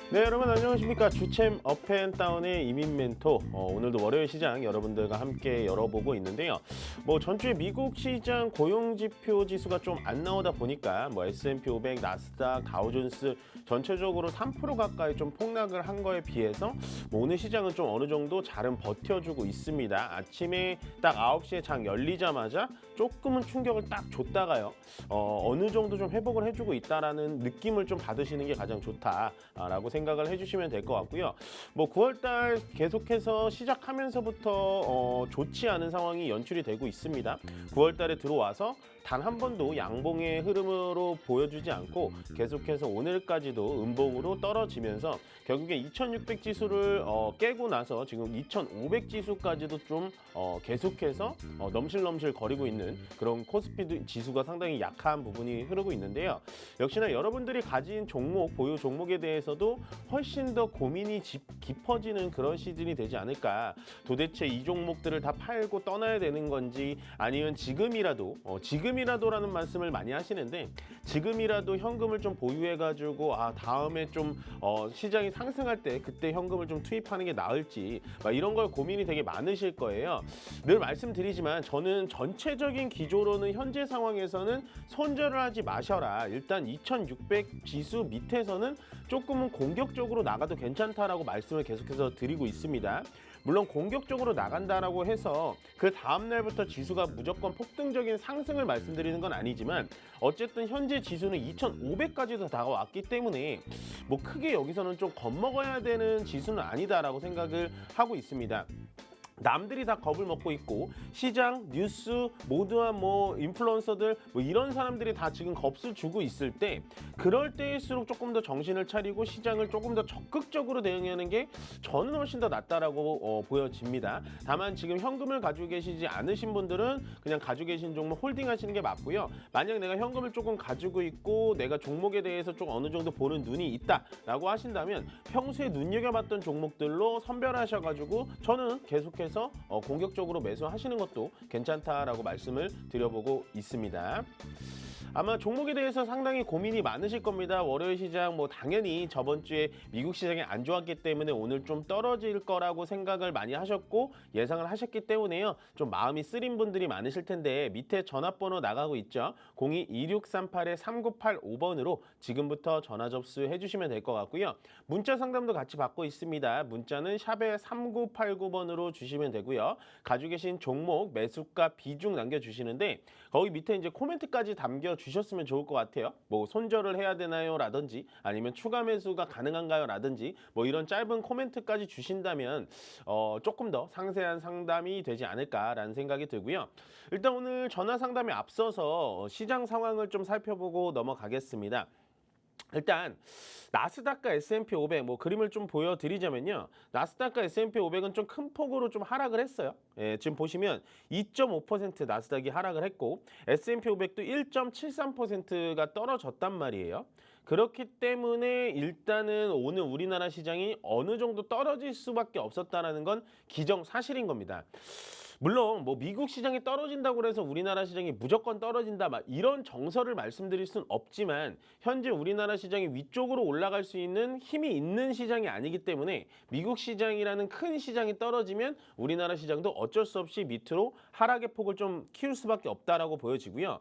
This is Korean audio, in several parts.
네, 여러분 안녕하십니까. 주챔 업앤다운의 이민 멘토. 오늘도 월요일 시장 여러분들과 함께 열어보고 있는데요. 전주에 미국 시장 고용지표 지수가 좀 안 나오다 보니까 S&P 500, 나스닥, 다우존스 전체적으로 3% 가까이 좀 폭락을 한 거에 비해서 오늘 시장은 좀 어느 정도 잘은 버텨주고 있습니다. 아침에 딱 9시에 장 열리자마자 조금은 충격을 딱 줬다가요. 어느 정도 좀 회복을 해주고 있다라는 느낌을 좀 받으시는 게 가장 좋다라고 생각을 해주시면 될 것 같고요. 9월달 계속해서 시작하면서부터 좋지 않은 상황이 연출이 되고 있습니다. 9월달에 들어와서 단 한 번도 양봉의 흐름으로 보여주지 않고 계속해서 오늘까지도 음봉으로 떨어지면서 결국에 2600 지수를 깨고 나서 지금 2500 지수까지도 좀 계속해서 넘실넘실 거리고 있는 그런 코스피 지수가 상당히 약한 부분이 흐르고 있는데요. 역시나 여러분들이 가진 종목, 보유 종목에 대해서도 훨씬 더 고민이 깊어지는 그런 시즌이 되지 않을까. 도대체 이 종목들을 다 팔고 떠나야 되는 건지 아니면 지금이라도라는 말씀을 많이 하시는데 지금이라도 현금을 좀 보유해가지고 다음에 좀 시장이 상승할 때 그때 현금을 좀 투입하는 게 나을지 이런 걸 고민이 되게 많으실 거예요. 늘 말씀드리지만 저는 전체적인 기조로는 현재 상황에서는 손절을 하지 마셔라. 일단 2600 지수 밑에서는 조금은 공격적으로 나가도 괜찮다라고 말씀을 계속해서 드리고 있습니다. 물론 공격적으로 나간다라고 해서 그 다음날부터 지수가 무조건 폭등적인 상승을 말씀드리는 건 아니지만 어쨌든 현재 지수는 2500까지도 다가왔기 때문에 크게 여기서는 좀 겁먹어야 되는 지수는 아니다라고 생각을 하고 있습니다. 남들이 다 겁을 먹고 있고 시장, 뉴스, 모두와 인플루언서들 이런 사람들이 다 지금 겁을 주고 있을 때 그럴 때일수록 조금 더 정신을 차리고 시장을 조금 더 적극적으로 대응하는 게 저는 훨씬 더 낫다라고 보여집니다. 다만 지금 현금을 가지고 계시지 않으신 분들은 그냥 가지고 계신 종목 홀딩하시는 게 맞고요. 만약 내가 현금을 조금 가지고 있고 내가 종목에 대해서 좀 어느 정도 보는 눈이 있다라고 하신다면 평소에 눈여겨봤던 종목들로 선별하셔가지고 저는 계속해서 공격적으로 매수하시는 것도 괜찮다라고 말씀을 드려보고 있습니다. 아마 종목에 대해서 상당히 고민이 많으실 겁니다. 월요일 시장 당연히 저번 주에 미국 시장이 안 좋았기 때문에 오늘 좀 떨어질 거라고 생각을 많이 하셨고 예상을 하셨기 때문에요. 좀 마음이 쓰린 분들이 많으실 텐데 밑에 전화번호 나가고 있죠. 02-2638-3985번으로 지금부터 전화 접수해 주시면 될 것 같고요. 문자 상담도 같이 받고 있습니다. 문자는 샵에 3989번으로 주시면 되고요. 가지고 계신 종목, 매수가, 비중 남겨주시는데 거기 밑에 이제 코멘트까지 주셨으면 좋을 것 같아요. 손절을 해야 되나요? 라든지 아니면 추가 매수가 가능한가요? 라든지 이런 짧은 코멘트까지 주신다면 조금 더 상세한 상담이 되지 않을까라는 생각이 들고요. 일단 오늘 전화 상담에 앞서서 시장 상황을 좀 살펴보고 넘어가겠습니다. 일단 나스닥과 S&P 500 그림을 좀 보여드리자면요. 나스닥과 S&P 500은 좀 큰 폭으로 좀 하락을 했어요. 지금 보시면 2.5% 나스닥이 하락을 했고 S&P 500도 1.73%가 떨어졌단 말이에요. 그렇기 때문에 일단은 오늘 우리나라 시장이 어느 정도 떨어질 수밖에 없었다는 건 기정사실인 겁니다. 물론 미국 시장이 떨어진다고 해서 우리나라 시장이 무조건 떨어진다 이런 정설을 말씀드릴 수는 없지만 현재 우리나라 시장이 위쪽으로 올라갈 수 있는 힘이 있는 시장이 아니기 때문에 미국 시장이라는 큰 시장이 떨어지면 우리나라 시장도 어쩔 수 없이 밑으로 하락의 폭을 좀 키울 수밖에 없다라고 보여지고요.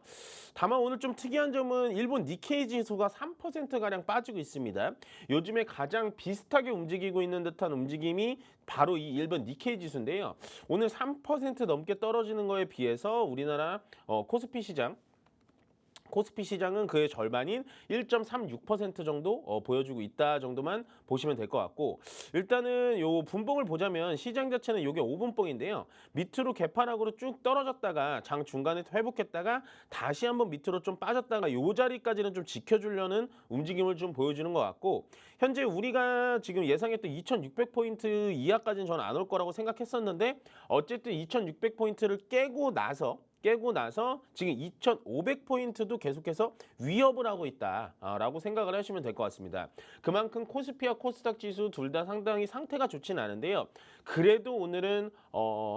다만 오늘 좀 특이한 점은 일본 니케이 지수가 3%가량 빠지고 있습니다. 요즘에 가장 비슷하게 움직이고 있는 듯한 움직임이 바로 이 일본 니케이 지수인데요. 오늘 3% 넘게 떨어지는 거에 비해서 우리나라 코스피 시장은 그의 절반인 1.36% 정도 보여주고 있다 정도만 보시면 될 것 같고 일단은 요 분봉을 보자면 시장 자체는 요게 5분봉인데요. 밑으로 개파락으로 쭉 떨어졌다가 장 중간에 회복했다가 다시 한번 밑으로 좀 빠졌다가 요 자리까지는 좀 지켜주려는 움직임을 좀 보여주는 것 같고 현재 우리가 지금 예상했던 2600포인트 이하까지는 저는 안 올 거라고 생각했었는데 어쨌든 2600포인트를 깨고 나서 지금 2500포인트도 계속해서 위협을 하고 있다라고 생각을 하시면 될 것 같습니다. 그만큼 코스피와 코스닥 지수 둘 다 상당히 상태가 좋지는 않은데요. 그래도 오늘은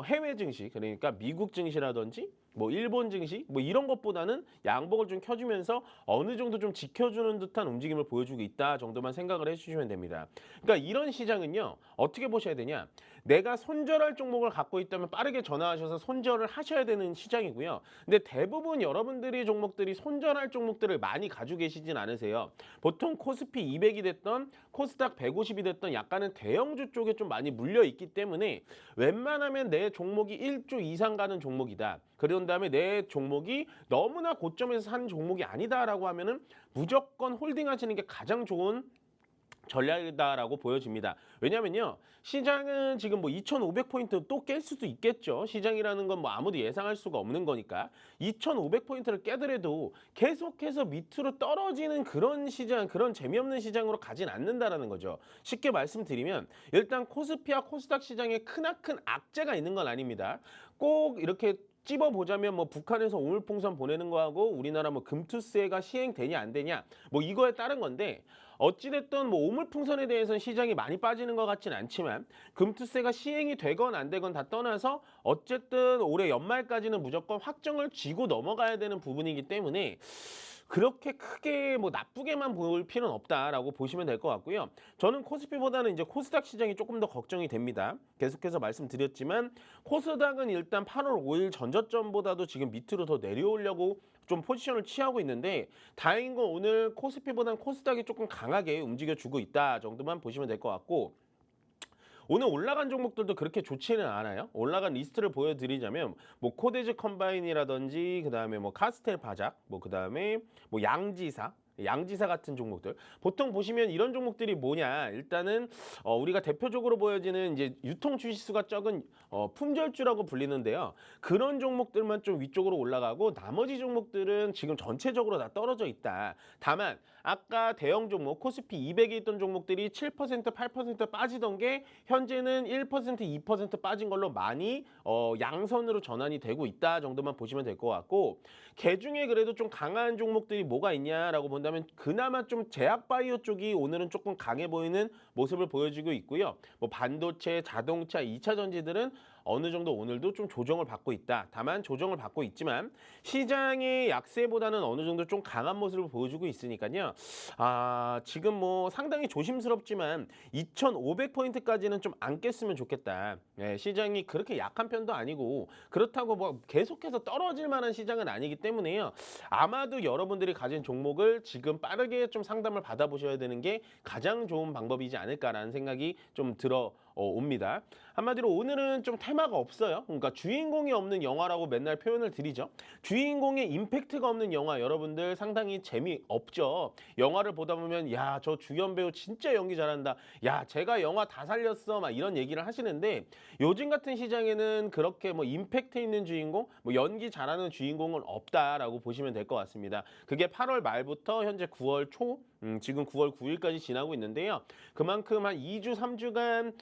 해외 증시, 그러니까 미국 증시라든지 뭐 일본 증시 뭐 이런 것보다는 양복을 좀 켜주면서 어느 정도 좀 지켜주는 듯한 움직임을 보여주고 있다 정도만 생각을 해주시면 됩니다. 그러니까 이런 시장은요 어떻게 보셔야 되냐? 내가 손절할 종목을 갖고 있다면 빠르게 전화하셔서 손절을 하셔야 되는 시장이고요. 근데 대부분 여러분들이 종목들이 손절할 종목들을 많이 가지고 계시진 않으세요. 보통 코스피 200이 됐던 코스닥 150이 됐던 약간은 대형주 쪽에 좀 많이 물려 있기 때문에 웬만하면 내 종목이 1조 이상 가는 종목이다. 그런 다음에 내 종목이 너무나 고점에서 산 종목이 아니다라고 하면은 무조건 홀딩하시는 게 가장 좋은 전략이다라고 보여집니다. 왜냐면요. 시장은 지금 뭐 2,500포인트 또 깰 수도 있겠죠. 시장이라는 건 뭐 아무도 예상할 수가 없는 거니까. 2,500포인트를 깨더라도 계속해서 밑으로 떨어지는 그런 시장, 그런 재미없는 시장으로 가진 않는다라는 거죠. 쉽게 말씀드리면 일단 코스피와 코스닥 시장에 크나큰 악재가 있는 건 아닙니다. 꼭 이렇게 찝어보자면 뭐 북한에서 오물풍선 보내는 거하고 우리나라 뭐 금투세가 시행되냐 안 되냐 뭐 이거에 따른 건데 어찌됐든 뭐 오물풍선에 대해서는 시장이 많이 빠지는 것 같진 않지만 금투세가 시행이 되건 안 되건 다 떠나서 어쨌든 올해 연말까지는 무조건 확정을 쥐고 넘어가야 되는 부분이기 때문에 그렇게 크게 뭐 나쁘게만 볼 필요는 없다라고 보시면 될 것 같고요. 저는 코스피보다는 이제 코스닥 시장이 조금 더 걱정이 됩니다. 계속해서 말씀드렸지만 코스닥은 일단 8월 5일 전저점보다도 지금 밑으로 더 내려오려고 좀 포지션을 취하고 있는데 다행인 건 오늘 코스피보다는 코스닥이 조금 강하게 움직여주고 있다 정도만 보시면 될 것 같고 오늘 올라간 종목들도 그렇게 좋지는 않아요. 올라간 리스트를 보여드리자면 뭐 코데즈 컴바인이라든지 그다음에 뭐 카스텔 바작, 뭐 그다음에 뭐 양지사 같은 종목들 보통 보시면 이런 종목들이 뭐냐 일단은 우리가 대표적으로 보여지는 이제 유통 주식수가 적은 품절주라고 불리는데요. 그런 종목들만 좀 위쪽으로 올라가고 나머지 종목들은 지금 전체적으로 다 떨어져 있다. 다만 아까 대형 종목 코스피 200에 있던 종목들이 7% 8% 빠지던 게 현재는 1% 2% 빠진 걸로 많이 양선으로 전환이 되고 있다 정도만 보시면 될 것 같고 개중에 그래도 좀 강한 종목들이 뭐가 있냐라고 본다면 그나마 좀 제약바이오 쪽이 오늘은 조금 강해 보이는 모습을 보여주고 있고요. 뭐 반도체, 자동차, 2차 전지들은 어느 정도 오늘도 좀 조정을 받고 있다. 다만 조정을 받고 있지만 시장의 약세보다는 어느 정도 좀 강한 모습을 보여주고 있으니까요. 지금 뭐 상당히 조심스럽지만 2,500포인트까지는 좀 안 깼으면 좋겠다. 네, 시장이 그렇게 약한 편도 아니고 그렇다고 뭐 계속해서 떨어질 만한 시장은 아니기 때문에요. 아마도 여러분들이 가진 종목을 지금 빠르게 좀 상담을 받아보셔야 되는 게 가장 좋은 방법이지 않을까라는 생각이 좀 옵니다. 한마디로 오늘은 좀 테마가 없어요. 그러니까 주인공이 없는 영화라고 맨날 표현을 드리죠. 주인공의 임팩트가 없는 영화 여러분들 상당히 재미없죠. 영화를 보다 보면 야, 저 주연 배우 진짜 연기 잘한다. 야, 제가 영화 다 살렸어. 막 이런 얘기를 하시는데 요즘 같은 시장에는 그렇게 뭐 임팩트 있는 주인공, 뭐 연기 잘하는 주인공은 없다라고 보시면 될 것 같습니다. 그게 8월 말부터 현재 9월 초 지금 9월 9일까지 지나고 있는데요. 그만큼 한 2주, 3주간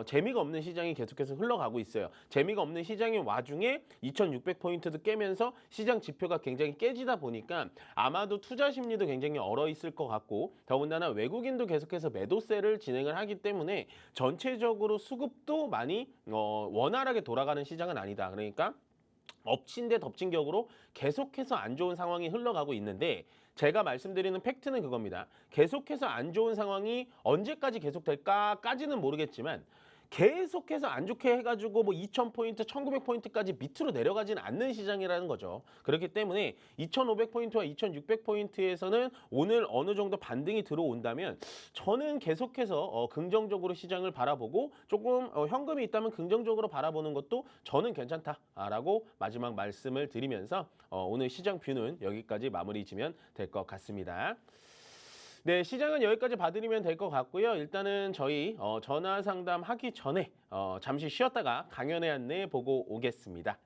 재미가 없는 시장이 계속해서 흘러가고 있어요. 재미가 없는 시장의 와중에 2,600포인트도 깨면서 시장 지표가 굉장히 깨지다 보니까 아마도 투자 심리도 굉장히 얼어있을 것 같고 더군다나 외국인도 계속해서 매도세를 진행을 하기 때문에 전체적으로 수급도 많이 원활하게 돌아가는 시장은 아니다. 그러니까 엎친 데 덮친 격으로 계속해서 안 좋은 상황이 흘러가고 있는데 제가 말씀드리는 팩트는 그겁니다. 계속해서 안 좋은 상황이 언제까지 계속될까까지는 모르겠지만 계속해서 안 좋게 해가지고 뭐 2,000포인트, 1,900포인트까지 밑으로 내려가지는 않는 시장이라는 거죠. 그렇기 때문에 2,500포인트와 2,600포인트에서는 오늘 어느 정도 반등이 들어온다면 저는 계속해서 긍정적으로 시장을 바라보고 조금 현금이 있다면 긍정적으로 바라보는 것도 저는 괜찮다라고 마지막 말씀을 드리면서 오늘 시장 뷰는 여기까지 마무리 지면 될 것 같습니다. 네, 시장은 여기까지 봐드리면 될 것 같고요. 일단은 저희 전화 상담하기 전에 잠시 쉬었다가 강연의 안내 보고 오겠습니다.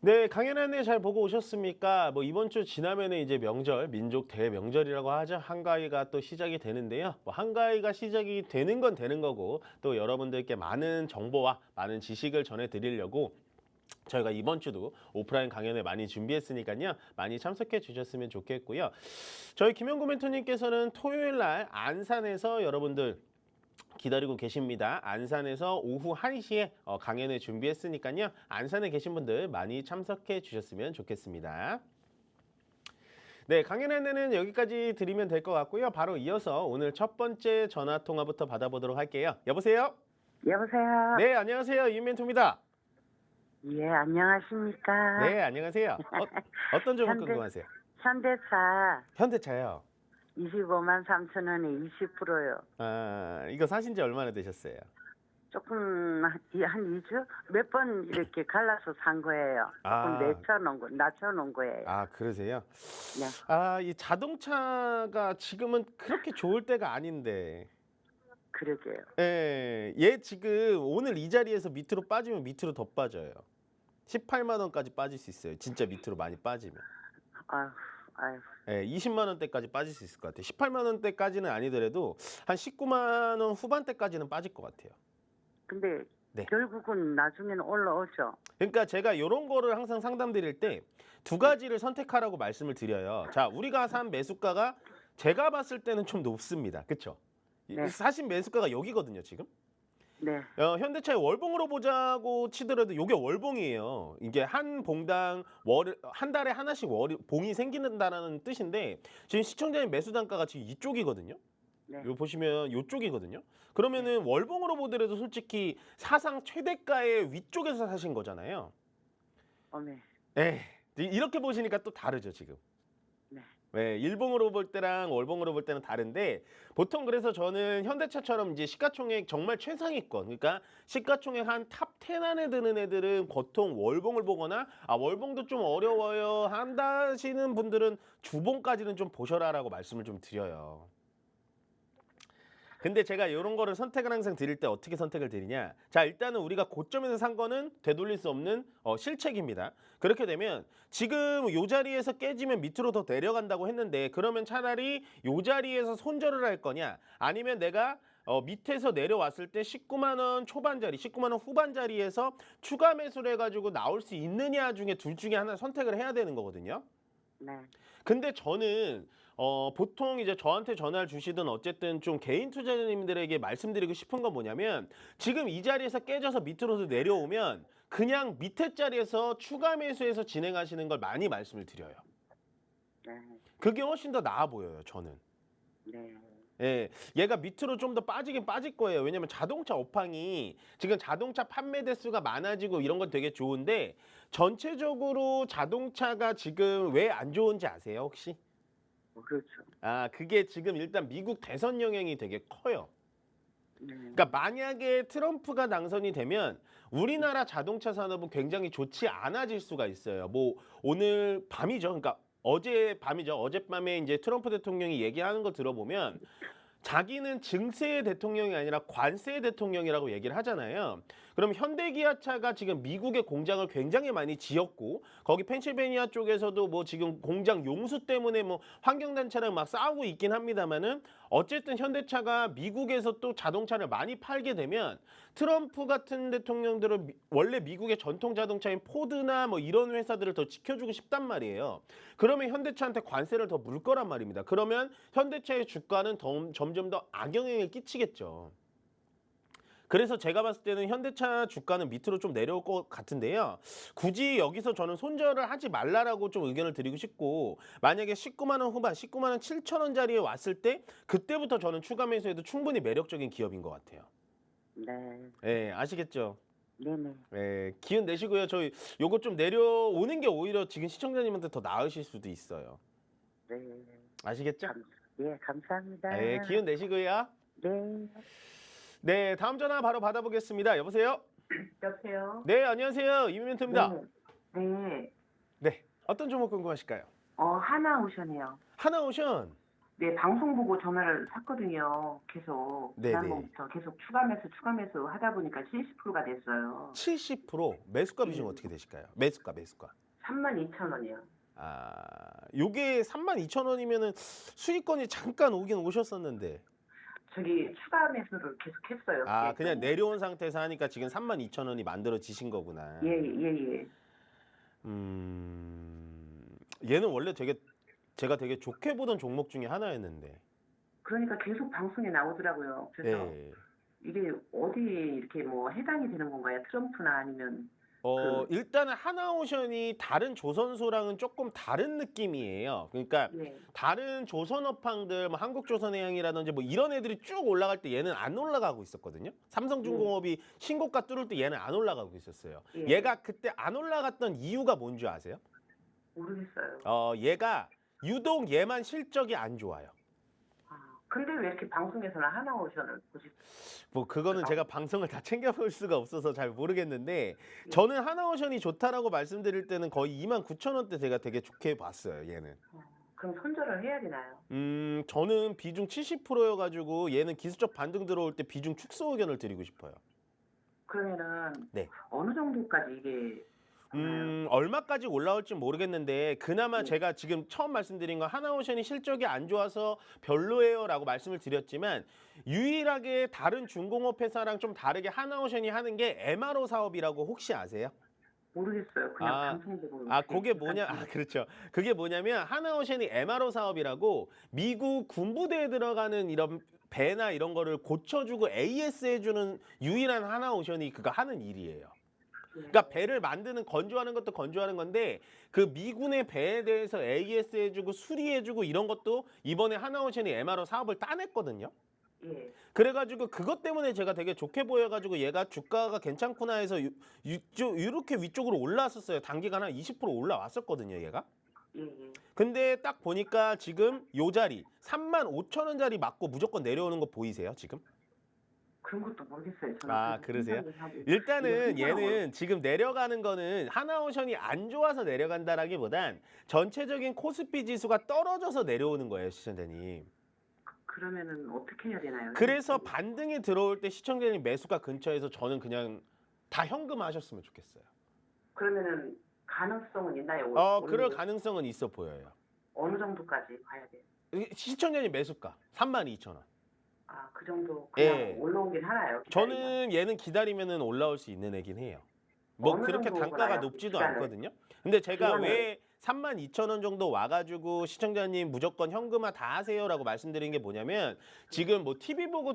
네, 강연안내 잘 보고 오셨습니까? 뭐 이번 주 지나면은 이제 명절, 민족 대명절이라고 하죠. 한가위가 또 시작이 되는데요. 뭐 한가위가 시작이 되는 건 되는 거고 또 여러분들께 많은 정보와 많은 지식을 전해드리려고 저희가 이번 주도 오프라인 강연을 많이 준비했으니까요. 많이 참석해 주셨으면 좋겠고요. 저희 김영구 멘토님께서는 토요일 날 안산에서 여러분들 기다리고 계십니다. 안산에서 오후 1시에 강연을 준비했으니까요. 안산에 계신 분들 많이 참석해 주셨으면 좋겠습니다. 네, 강연 안내는 여기까지 드리면 될 것 같고요. 바로 이어서 오늘 첫 번째 전화 통화부터 받아보도록 할게요. 여보세요? 여보세요? 네, 안녕하세요. 유멘토입니다. 예, 안녕하십니까? 네, 안녕하세요. 어떤 점을 현대- 궁금하세요? 현대차 현대차요. 25만 3천 원에 20%요. 아, 이거 사신 지 얼마나 되셨어요? 조금 한 2주? 몇 번 이렇게 갈라서 산 거예요. 아. 조금 낮춰놓은 거예요. 아, 그러세요? 네. 아, 이 자동차가 지금은 그렇게 좋을 때가 아닌데. 그러게요. 예, 얘 지금 오늘 이 자리에서 밑으로 빠지면 밑으로 더 빠져요. 18만 원까지 빠질 수 있어요. 진짜 밑으로 많이 빠지면. 아휴, 예, 20만 원대까지 빠질 수 있을 것 같아요. 18만 원대까지는 아니더라도 한 19만 원 후반대까지는 빠질 것 같아요. 근데 네. 결국은 나중에는 올라오죠. 그러니까 제가 이런 거를 항상 상담 드릴 때 두 가지를 선택하라고 말씀을 드려요. 자, 우리가 산 매수가가 제가 봤을 때는 좀 높습니다. 그렇죠? 네. 사신 매수가가 여기거든요, 지금. 네. 현대차의 월봉으로 보자고 치더라도 이게 월봉이에요. 이게 한 봉당 한 달에 하나씩 봉이 생긴다는 뜻인데 지금 시청자님 매수 단가가 지금 이쪽이거든요. 네. 이거 보시면 이쪽이거든요. 그러면은 월봉으로 보더라도 솔직히 사상 최대가의 위쪽에서 사신 거잖아요. 어메. 에 이렇게 보시니까 또 다르죠, 지금. 네. 네, 일봉으로 볼 때랑 월봉으로 볼 때는 다른데 보통 그래서 저는 현대차처럼 이제 시가총액 정말 최상위권, 그러니까 시가총액 한 탑 10 안에 드는 애들은 보통 월봉을 보거나 월봉도 좀 어려워요 한다시는 분들은 주봉까지는 좀 보셔라라고 말씀을 좀 드려요. 근데 제가 이런 거를 선택을 항상 드릴 때 어떻게 선택을 드리냐? 자, 일단은 우리가 고점에서 산 거는 되돌릴 수 없는 실책입니다. 그렇게 되면 지금 이 자리에서 깨지면 밑으로 더 내려간다고 했는데 그러면 차라리 이 자리에서 손절을 할 거냐? 아니면 내가 밑에서 내려왔을 때 19만 원 초반자리, 19만 원 후반자리에서 추가 매수를 해가지고 나올 수 있느냐 중에 둘 중에 하나 선택을 해야 되는 거거든요. 네. 근데 저는 보통 이제 저한테 전화를 주시든 어쨌든 좀 개인 투자자님들에게 말씀드리고 싶은 건 뭐냐면 지금 이 자리에서 깨져서 밑으로 내려오면 그냥 밑에 자리에서 추가 매수해서 진행하시는 걸 많이 말씀을 드려요. 네. 그게 훨씬 더 나아 보여요, 저는. 네. 예, 얘가 밑으로 좀 더 빠지긴 빠질 거예요. 왜냐면 자동차 업황이 지금 자동차 판매 대수가 많아지고 이런 건 되게 좋은데 전체적으로 자동차가 지금 왜 안 좋은지 아세요, 혹시? 그렇죠. 아, 그게 지금 일단 미국 대선 영향이 되게 커요. 네. 그러니까 만약에 트럼프가 당선이 되면 우리나라 자동차 산업은 굉장히 좋지 않아질 수가 있어요. 뭐 오늘 밤이죠. 그러니까 어제 밤이죠. 어젯밤에 이제 트럼프 대통령이 얘기하는 거 들어보면 자기는 증세 대통령이 아니라 관세 대통령이라고 얘기를 하잖아요. 그럼 현대기아차가 지금 미국의 공장을 굉장히 많이 지었고 거기 펜실베니아 쪽에서도 뭐 지금 공장 용수 때문에 뭐 환경단체랑 막 싸우고 있긴 합니다만은 어쨌든 현대차가 미국에서 또 자동차를 많이 팔게 되면 트럼프 같은 대통령들은 원래 미국의 전통 자동차인 포드나 뭐 이런 회사들을 더 지켜주고 싶단 말이에요. 그러면 현대차한테 관세를 더 물 거란 말입니다. 그러면 현대차의 주가는 점점 더 악영향을 끼치겠죠. 그래서 제가 봤을 때는 현대차 주가는 밑으로 좀 내려올 것 같은데요. 굳이 여기서 저는 손절을 하지 말라라고 좀 의견을 드리고 싶고 만약에 19만 원 후반, 19만 원 7천 원짜리에 왔을 때 그때부터 저는 추가 매수해도 충분히 매력적인 기업인 것 같아요. 네. 예, 아시겠죠? 네네. 예, 기운 내시고요. 저희 요거 좀 내려오는 게 오히려 지금 시청자님한테 더 나으실 수도 있어요. 네. 아시겠죠? 예, 감사합니다. 예, 기운 내시고요. 네. 네, 다음 전화 바로 받아보겠습니다. 여보세요? 여보세요? 네, 안녕하세요. 이민트입니다. 네. 네, 어떤 종목 궁금하실까요? 하나오션이요. 하나오션. 네, 방송 보고 전화를 샀거든요. 계속 네네. 지난번부터 계속 추가 매수 하다 보니까 70%가 됐어요. 70% 매수가 비중 예. 어떻게 되실까요? 매수가. 32,000원이요. 아, 요게 32,000원이면은 수익권이 잠깐 오긴 오셨었는데. 저기 추가 매수를 계속 했어요. 아, 예. 그냥 내려온 상태에서 하니까 지금 32,000원이 만들어지신 거구나. 예. 얘는 원래 제가 되게 좋게 보던 종목 중에 하나였는데. 그러니까 계속 방송에 나오더라고요. 그래서 예. 이게 어디 이렇게 뭐 해당이 되는 건가요? 트럼프나 아니면 일단은 하나오션이 다른 조선소랑은 조금 다른 느낌이에요. 그러니까 예. 다른 조선업황들, 뭐 한국조선해양이라든지 뭐 이런 애들이 쭉 올라갈 때 얘는 안 올라가고 있었거든요. 삼성중공업이 신고가 뚫을 때 얘는 안 올라가고 있었어요. 예. 얘가 그때 안 올라갔던 이유가 뭔지 아세요? 모르겠어요. 얘가 유독 얘만 실적이 안 좋아요. 근데 왜 이렇게 방송에서는 하나오션을 보시? 뭐 그거는 제가 방송을 다 챙겨볼 수가 없어서 잘 모르겠는데 예. 저는 하나오션이 좋다라고 말씀드릴 때는 거의 29,000원대 제가 되게 좋게 봤어요. 얘는. 그럼 손절을 해야 되나요? 저는 비중 70%여가지고 얘는 기술적 반등 들어올 때 비중 축소 의견을 드리고 싶어요. 그러면은 네. 어느 정도까지 이게 얼마까지 올라올지 모르겠는데 그나마 네. 제가 지금 처음 말씀드린 건 하나오션이 실적이 안 좋아서 별로예요라고 말씀을 드렸지만 유일하게 다른 중공업 회사랑 좀 다르게 하나오션이 하는 게 MRO 사업이라고 혹시 아세요? 모르겠어요. 그냥 방송 보고. 그게 그렇죠. 그게 뭐냐면 하나오션이 MRO 사업이라고 미국 군부대에 들어가는 이런 배나 이런 거를 고쳐주고 AS 해주는 유일한 하나오션이 그거 하는 일이에요. 그러니까 배를 만드는 건조하는 것도 건조하는 건데 그 미군의 배에 대해서 AS 해주고 수리해주고 이런 것도 이번에 하나오션이 MRO 사업을 따냈거든요. 예. 그래가지고 그것 때문에 제가 되게 좋게 보여가지고 얘가 주가가 괜찮구나 해서 이렇게 위쪽으로 올라왔었어요. 단기간 한 20% 올라왔었거든요, 얘가. 예. 근데 딱 보니까 지금 요 자리 35,000원짜리 맞고 무조건 내려오는 거 보이세요, 지금? 그런 것도 모르겠어요. 저는 그러세요? 생각을 하고. 일단은 이거 얘는 지금 내려가는 거는 하나오션이 안 좋아서 내려간다라기보단 전체적인 코스피 지수가 떨어져서 내려오는 거예요, 시청자님. 그러면은 어떻게 해야 되나요? 그래서 반등이 들어올 때 시청자님 매수가 근처에서 저는 그냥 다 현금화하셨으면 좋겠어요. 그러면은 가능성은 있나요? 그럴 가능성은 있어 보여요. 어느 정도까지 봐야 돼요? 시청자님 매수가 32,000원. 그 정도 그냥 예. 올라오긴 하나요? 저는 얘는 기다리면은 올라올 수 있는 애긴 해요. 뭐 어느 그렇게 정도 단가가 보나요? 높지도 기간을? 않거든요. 근데 제가 기간을? 왜 32,000원 정도 와가지고 시청자님 무조건 현금화 다 하세요라고 말씀드린 게 뭐냐면 지금 뭐 TV 보고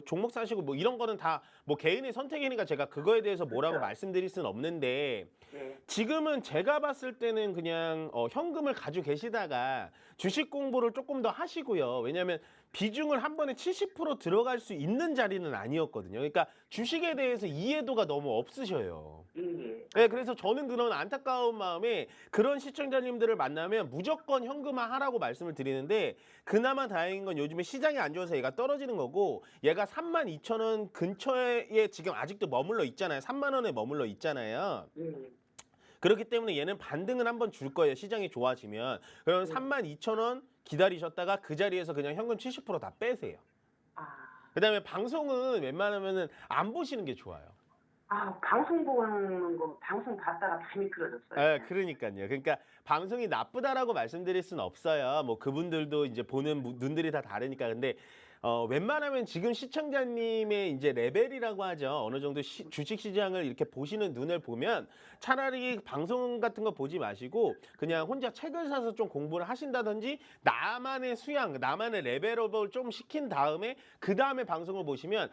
종목 사시고 뭐 이런 거는 다 뭐 개인의 선택이니까 제가 그거에 대해서 뭐라고 그렇죠. 말씀드릴 수는 없는데 예. 지금은 제가 봤을 때는 그냥 현금을 가지고 계시다가 주식 공부를 조금 더 하시고요. 왜냐하면 비중을 한 번에 70% 들어갈 수 있는 자리는 아니었거든요. 그러니까 주식에 대해서 이해도가 너무 없으셔요. 예. 네, 그래서 저는 그런 안타까운 마음에 그런 시청자님들을 만나면 무조건 현금화 하라고 말씀을 드리는데 그나마 다행인 건 요즘에 시장이 안 좋아서 얘가 떨어지는 거고 얘가 32,000원 근처에 지금 아직도 머물러 있잖아요. 3만 원에 머물러 있잖아요. 예. 그렇기 때문에 얘는 반등은 한번 줄 거예요. 시장이 좋아지면. 그러면 32,000원 기다리셨다가 그 자리에서 그냥 현금 70%다 빼세요. 그다음에 방송은 웬만하면은 안 보시는 게 좋아요. 방송 보는 거 방송 봤다가 다 미끄러졌어요. 네, 그러니까요. 그러니까 방송이 나쁘다라고 말씀드릴 수는 없어요. 뭐 그분들도 이제 보는 눈들이 다 다르니까. 근데 웬만하면 지금 시청자님의 이제 레벨이라고 하죠. 어느 정도 주식 시장을 이렇게 보시는 눈을 보면 차라리 방송 같은 거 보지 마시고 그냥 혼자 책을 사서 좀 공부를 하신다든지 나만의 수양, 나만의 레벨업을 좀 시킨 다음에 그 다음에 방송을 보시면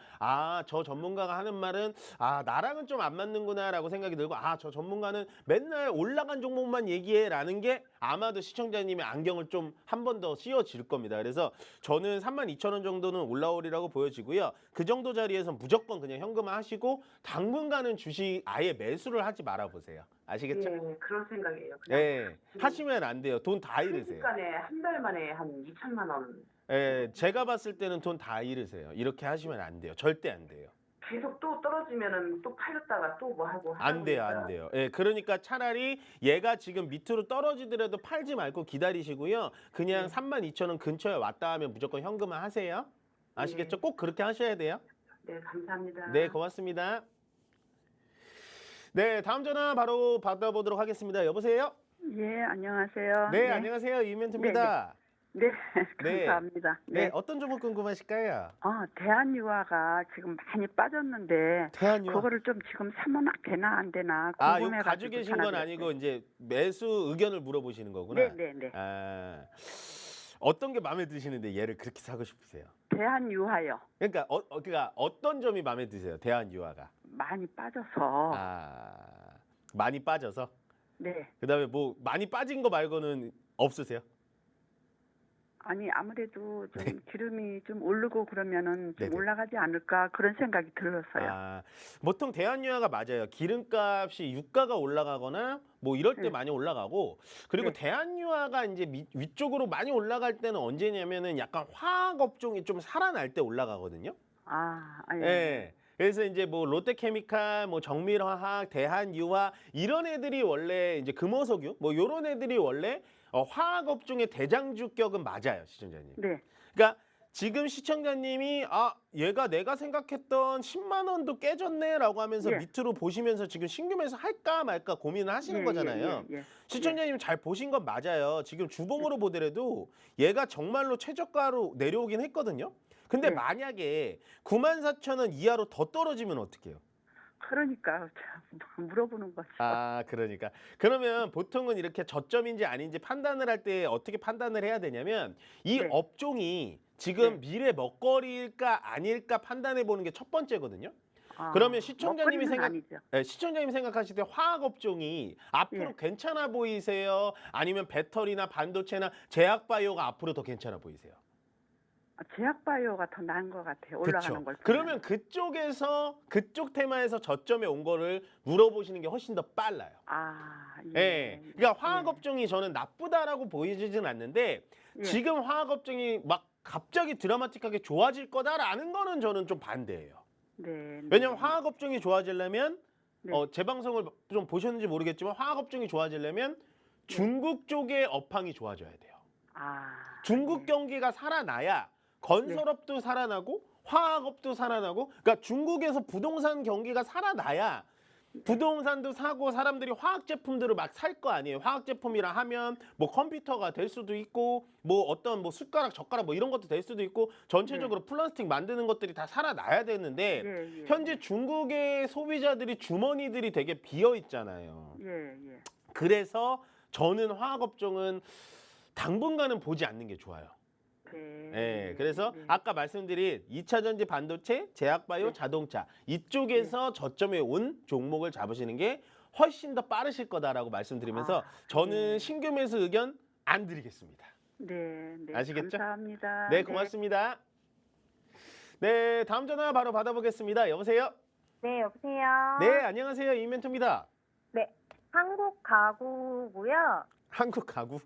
저 전문가가 하는 말은 나랑은 좀 안 맞는구나라고 생각이 들고 저 전문가는 맨날 올라간 종목만 얘기해라는 게 아마도 시청자님의 안경을 좀 한 번 더 씌워질 겁니다. 그래서 저는 32,000원 정도는 올라오리라고 보여지고요. 그 정도 자리에서 무조건 그냥 현금화 하시고 당분간은 주식 아예 매수를 하지 말아보세요. 아시겠죠? 예, 그런 생각이에요. 그냥 네, 하시면 안 돼요. 돈 다 잃으세요. 순식간에 한 달 만에 한 2천만 원 제가 봤을 때는 돈 다 잃으세요. 이렇게 하시면 안 돼요. 절대 안 돼요. 계속 또 떨어지면은 또 팔렸다가 또 뭐 하고 하다 안 돼요, 보니까 안 돼요. 예, 그러니까 차라리 얘가 지금 밑으로 떨어지더라도 팔지 말고 기다리시고요. 그냥 네. 32,000원 근처에 왔다 하면 무조건 현금화 하세요. 아시겠죠? 네. 꼭 그렇게 하셔야 돼요. 네, 감사합니다. 네, 고맙습니다. 네, 다음 전화 바로 받아보도록 하겠습니다. 여보세요? 예, 안녕하세요. 네, 안녕하세요. 이멘트입니다. 네, 네. 감사합니다. 네, 어떤 종목 궁금하실까요? 대한유화가 지금 많이 빠졌는데 대한유화. 그거를 좀 지금 사면 되나 안 되나 아, 이거 궁금해가지고 가지고 계신 건 아니고 이제 매수 의견을 물어보시는 거구나. 네네네. 아, 어떤 게 마음에 드시는데 얘를 그렇게 사고 싶으세요? 대한유화요. 그러니까 그러니까 어떤 점이 마음에 드세요? 대한유화가. 많이 빠져서 아, 많이 빠져서. 네. 그다음에 뭐 많이 빠진 거 말고는 없으세요? 아니 아무래도 좀 네. 기름이 좀 오르고 그러면은 좀 네네. 올라가지 않을까 그런 생각이 들었어요. 아, 보통 대한유화가 맞아요. 기름값이 유가가 올라가거나 뭐 이럴 때 네. 많이 올라가고 그리고 네. 대한유화가 이제 위쪽으로 많이 올라갈 때는 언제냐면은 약간 화학 업종이 좀 살아날 때 올라가거든요. 예. 예. 그래서 이제 뭐 롯데케미칼, 뭐 정밀화학, 대한유화 이런 애들이 원래 이제 금호석유 뭐 이런 애들이 원래 화학 업종의 대장주격은 맞아요, 시청자님. 네. 그러니까 지금 시청자님이 얘가 내가 생각했던 10만 원도 깨졌네라고 하면서 예. 밑으로 보시면서 지금 신규 매수 할까 말까 고민을 하시는 거잖아요. 예. 시청자님 잘 보신 건 맞아요. 지금 주봉으로 보더라도 얘가 정말로 최저가로 내려오긴 했거든요. 근데 네. 만약에 94,000원 이하로 더 떨어지면 어떡해요? 그러니까 참 물어보는 거죠. 아, 그러니까. 그러면 보통은 이렇게 저점인지 아닌지 판단을 할 때 어떻게 판단을 해야 되냐면 이 네. 업종이 지금 네. 미래 먹거리일까 아닐까 판단해 보는 게 첫 번째거든요. 그러면 시청자님이 먹거리는 아니죠. 시청자님이 생각하실 때 화학 업종이 앞으로 예. 괜찮아 보이세요? 아니면 배터리나 반도체나 제약바이오가 앞으로 더 괜찮아 보이세요? 제약바이오가 더 나은 것 같아요. 올라가는 그쵸. 걸 보면. 그러면 그쪽 테마에서 저점에 온 거를 물어보시는 게 훨씬 더 빨라요. 예. 예. 그러니까 화학 업종이 저는 나쁘다라고 보이지는 않는데 예. 지금 화학 업종이 막 갑자기 드라마틱하게 좋아질 거다라는 거는 저는 좀 반대예요. 네. 왜냐면 화학 업종이 좋아지려면 네. 제 방송을 좀 보셨는지 모르겠지만 화학 업종이 좋아지려면 중국 쪽의 업황이 좋아져야 돼요. 중국 네. 경기가 살아나야 건설업도 살아나고 화학업도 살아나고 그러니까 중국에서 부동산 경기가 살아나야 부동산도 사고 사람들이 화학 제품들을 막 살 거 아니에요. 화학 제품이라 하면 뭐 컴퓨터가 될 수도 있고 뭐 어떤 뭐 숟가락, 젓가락 뭐 이런 것도 될 수도 있고 전체적으로 플라스틱 만드는 것들이 다 살아나야 되는데 예. 현재 중국의 소비자들이 주머니들이 되게 비어 있잖아요. 예. 그래서 저는 화학 업종은 당분간은 보지 않는 게 좋아요. 네. 예, 그래서 네. 아까 말씀드린 2차 전지 반도체, 제약바이오, 네. 자동차 이쪽에서 저점에 온 종목을 잡으시는 게 훨씬 더 빠르실 거다라고 말씀드리면서 저는 네. 신규 매수 의견 안 드리겠습니다. 네. 아시겠죠? 감사합니다. 네, 고맙습니다. 네, 다음 전화 바로 받아보겠습니다. 여보세요? 네, 여보세요. 네, 안녕하세요. 이멘토입니다. 네, 한국 가구고요. 한국 가구.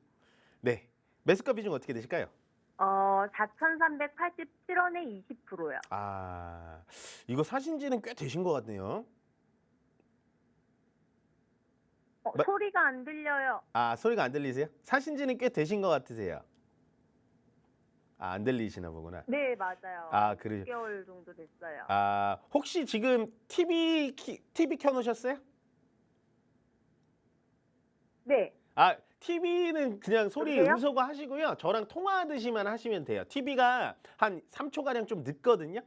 네, 매수가 비중 어떻게 되실까요? 4,387원에 20%요. 아, 이거 사신 지는 꽤 되신 것 같네요. 소리가 안 들려요. 아, 소리가 안 들리세요? 사신 지는 꽤 되신 것 같으세요. 아, 안 들리시나 보구나. 네, 맞아요. 아, 그래요. 6개월 정도 됐어요. 아, 혹시 지금 TV 켜놓으셨어요? 네. 아, TV는 그냥 소리 여보세요? 음소거 하시고요. 저랑 통화하듯이만 하시면 돼요. TV가 한 3초가량 좀 늦거든요.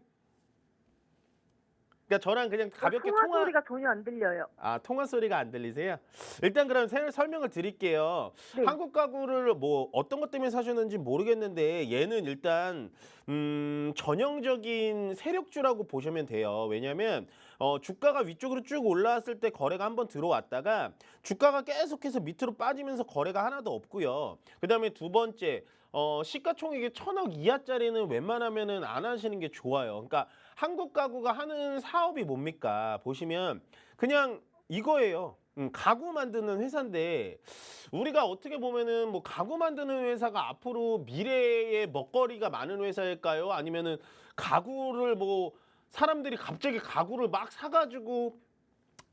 그러니까 저랑 그냥 가볍게 통화 소리가 전혀 안 들려요. 아, 통화 소리가 안 들리세요? 일단 그럼 설명을 드릴게요. 네. 한국 가구를 뭐 어떤 것 때문에 사셨는지 모르겠는데 얘는 일단 전형적인 세력주라고 보시면 돼요. 왜냐하면 주가가 위쪽으로 쭉 올라왔을 때 거래가 한번 들어왔다가 주가가 계속해서 밑으로 빠지면서 거래가 하나도 없고요. 그다음에 두 번째 시가총액이 1,000억 이하짜리는 웬만하면은 안 하시는 게 좋아요. 그러니까 한국 가구가 하는 사업이 뭡니까? 보시면 그냥 이거예요. 가구 만드는 회사인데 우리가 어떻게 보면은 뭐 가구 만드는 회사가 앞으로 미래의 먹거리가 많은 회사일까요? 아니면은 가구를 뭐 사람들이 갑자기 가구를 막 사가지고